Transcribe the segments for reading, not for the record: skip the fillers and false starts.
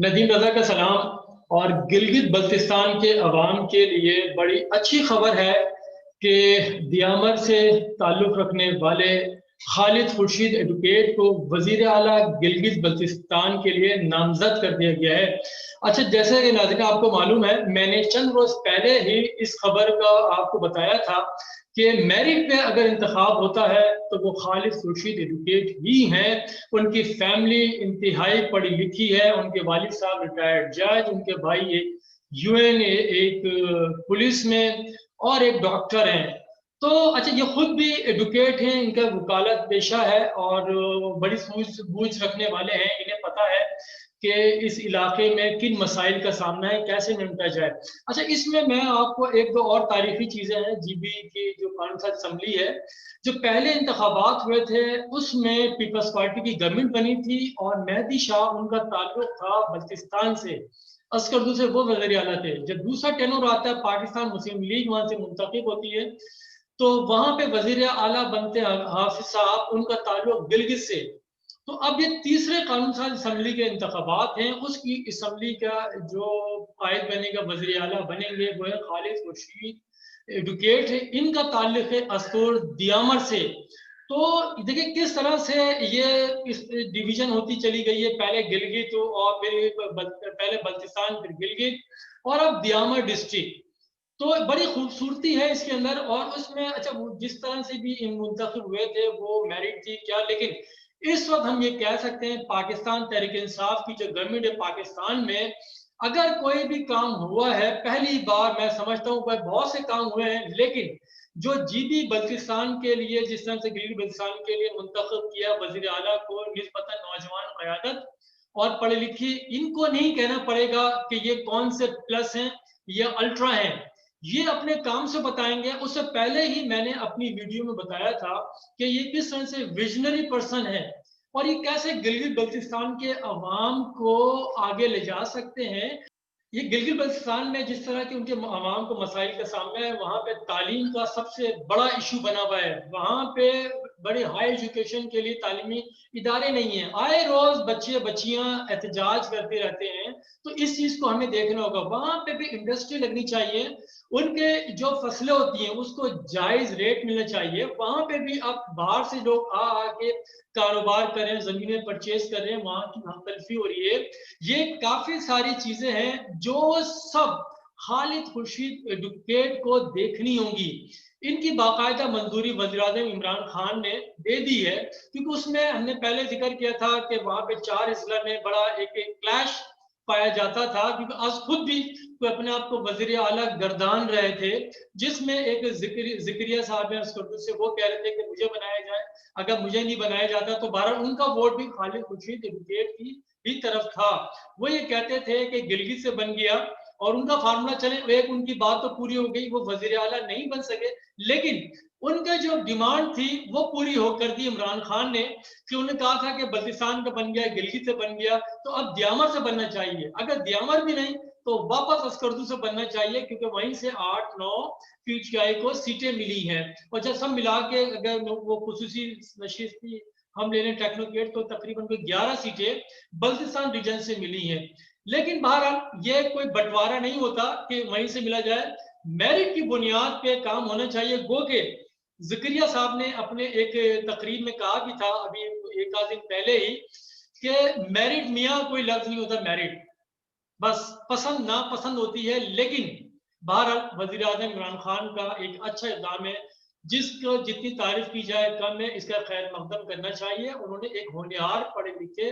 ندیم رضا کا سلام۔ اور گلگت بلتستان کے عوام کے لیے بڑی اچھی خبر ہے کہ دیامر سے تعلق رکھنے والے خالد خورشید ایڈوکیٹ کو وزیر اعلیٰ گلگت بلتستان کے لیے نامزد کر دیا گیا ہے۔ اچھا، جیسے کہ ناظرین آپ کو معلوم ہے، میں نے چند روز پہلے ہی اس خبر کا آپ کو بتایا تھا کہ میرٹ پہ اگر انتخاب ہوتا ہے تو وہ خالد خورشید ایڈوکیٹ ہی ہیں۔ ان کی فیملی انتہائی پڑھی لکھی ہے، ان کے والد صاحب ریٹائرڈ جج، ان کے بھائی ایک یو این ایک پولیس میں اور ایک ڈاکٹر ہیں۔ تو اچھا، یہ خود بھی ایڈوکیٹ ہیں، ان کا وکالت پیشہ ہے اور بڑی سوچ بوجھ رکھنے والے ہیں، انہیں پتہ ہے کہ اس علاقے میں کن مسائل کا سامنا ہے، کیسے نمٹا جائے۔ اچھا، اس میں آپ کو ایک دو اور تاریخی چیزیں ہیں۔ جی بی کی جو قانون ساز اسمبلی ہے، جو پہلے انتخابات ہوئے تھے اس میں پیپلز پارٹی کی گورنمنٹ بنی تھی اور مہدی شاہ ان کا تعلق تھا بلتستان سے، اسکردو سے وہ وزیر اعلیٰ تھے۔ جب دوسرا ٹینور آتا ہے، پاکستان مسلم لیگ وہاں سے منتخب ہوتی ہے، تو وہاں پہ وزیر اعلیٰ بنتے ہیں حافظ صاحب، ان کا تعلق گلگت سے۔ تو اب یہ تیسرے قانون ساز اسمبلی کے انتخابات ہیں، اس کی اسمبلی کا جو قائد بنے گا، وزیر اعلیٰ بنیں گے، وہ ہے خالد خورشید ایڈوکیٹ ہے۔ ان کا تعلق ہے استور دیامر سے۔ تو دیکھیں کس طرح سے یہ ڈویژن ہوتی چلی گئی ہے، پہلے گلگت اور پہلے بلتستان، پھر گلگت اور اب دیامر ڈسٹرکٹ۔ تو بڑی خوبصورتی ہے اس کے اندر، اور اس میں اچھا جس طرح سے بھی ان منتخب ہوئے تھے وہ میرٹ تھی کیا، لیکن اس وقت ہم یہ کہہ سکتے ہیں پاکستان تحریک انصاف کی جو گورنمنٹ ہے پاکستان میں، اگر کوئی بھی کام ہوا ہے پہلی بار، میں سمجھتا ہوں بہت سے کام ہوئے ہیں، لیکن جو جی بی بلتستان کے لیے جس طرح سے گلگت بلتستان کے لیے منتخب کیا وزیر اعلیٰ کو، نسبتاً نوجوان قیادت اور پڑھے لکھی، ان کو نہیں کہنا پڑے گا کہ یہ کون سے پلس ہیں یا الٹرا ہیں، یہ اپنے کام سے بتائیں گے۔ اس سے پہلے ہی میں نے اپنی ویڈیو میں بتایا تھا کہ یہ کس طرح سے ویژنری پرسن ہے اور یہ کیسے گلگت بلتستان کے عوام کو آگے لے جا سکتے ہیں۔ یہ گلگت بلتستان میں جس طرح کے ان کے عوام کو مسائل کا سامنا ہے، وہاں پہ تعلیم کا سب سے بڑا ایشو بنا ہوا ہے۔ وہاں پہ بڑے ہائی ایجوکیشن کے لیے تعلیمی ادارے نہیں ہیں، آئے روز بچے بچیاں احتجاج کرتے رہتے ہیں۔ تو اس چیز کو ہمیں دیکھنا ہوگا۔ وہاں پہ بھی انڈسٹری لگنی چاہیے، ان کے جو فصلیں ہوتی ہیں اس کو جائز ریٹ ملنا چاہیے۔ وہاں پہ بھی اب باہر سے لوگ آ کے کاروبار کریں، زمینیں پرچیز کر رہے ہیں، وہاں کی ہم تلفی ہو رہی ہے۔ یہ کافی ساری چیزیں ہیں جو سب خالد خورشید ایڈوکیٹ کو دیکھنی ہوں گی۔ ان کی باقاعدہ منظوری وزیراعظم عمران خان نے دے دی ہے، کیونکہ اس میں ہم نے پہلے ذکر کیا تھا کہ وہاں پہ 4 اضلاع میں بڑا ایک کلیش پایا جاتا تھا، کیونکہ آج خود بھی کوئی اپنے آپ کو وزیر اعلیٰ گردان رہے تھے، جس میں ایک ذکریہ صاحب ہیں اسکردو سے، وہ کہہ رہے تھے کہ مجھے بنایا جائے، اگر مجھے نہیں بنایا جاتا تو بہرحال ان کا ووٹ بھی خالد خورشید ایڈوکیٹ کی ہی طرف تھا۔ وہ یہ کہتے تھے کہ گلگت سے بن گیا اور ان کا فارمولا چلے، ایک ان کی بات تو پوری ہو گئی، وہ وزیر اعلیٰ نہیں بن سکے، لیکن ان کا جو ڈیمانڈ تھی وہ پوری ہو کر دی عمران خان نے، کہ انہوں نے کہا تھا کہ بلتستان کا بن گیا، گلگت سے بن گیا، تو اب دیامر سے بننا چاہیے، اگر دیامر بھی نہیں تو واپس اسکردو سے بننا چاہیے، کیونکہ وہیں سے 8-9 پی ٹی آئی کو سیٹیں ملی ہیں، اور جب سب ملا کے اگر وہ خصوصی نشست کی ہم لے لیں ٹیکنوکریٹ، تو تقریباً کوئی 11 سیٹیں بلتستان ریجن سے ملی ہیں۔ لیکن بہرحال یہ کوئی بٹوارہ نہیں ہوتا کہ وہیں سے ملا جائے، میرٹ کی بنیاد پہ کام ہونا چاہیے۔ گو کہ ذکریہ صاحب نے اپنے ایک تقریر میں کہا بھی تھا ابھی ایک آدھ دن پہلے ہی کہ میرٹ میاں کوئی لفظ نہیں ہوتا، میرٹ بس پسند ناپسند ہوتی ہے۔ لیکن بہرحال وزیر اعظم عمران خان کا ایک اچھا اقدام ہے، جس کو جتنی تعریف کی جائے کم ہے، اس کا خیر مقدم کرنا چاہیے۔ انہوں نے ایک ہونہار پڑھے لکھے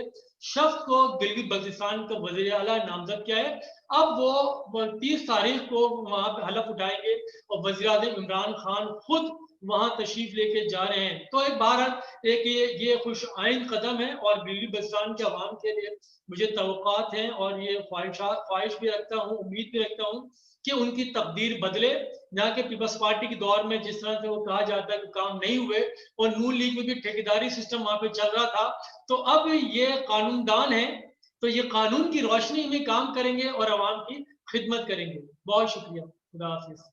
شخص کو گلگت بلتستان کا وزیر اعلیٰ نامزد کیا ہے۔ اب وہ 30 تاریخ کو وہاں پہ حلف اٹھائیں گے اور وزیر اعظم عمران خان خود وہاں تشریف لے کے جا رہے ہیں۔ تو ایک بہرحال ایک یہ خوش آئند قدم ہے، اور گلگت بلتستان کے عوام کے لیے مجھے توقعات ہیں، اور یہ خواہش بھی رکھتا ہوں، امید بھی رکھتا ہوں کہ ان کی تقدیر بدلے، نہ کہ پیپلز پارٹی کے دور میں جس طرح سے وہ کہا جاتا ہے کہ کام نہیں ہوئے، اور نون لیگ میں بھی ٹھیکیداری سسٹم وہاں پہ چل رہا تھا۔ تو اب یہ قانون دان ہے، تو یہ قانون کی روشنی میں کام کریں گے اور عوام کی خدمت کریں گے۔ بہت شکریہ، خدا حافظ۔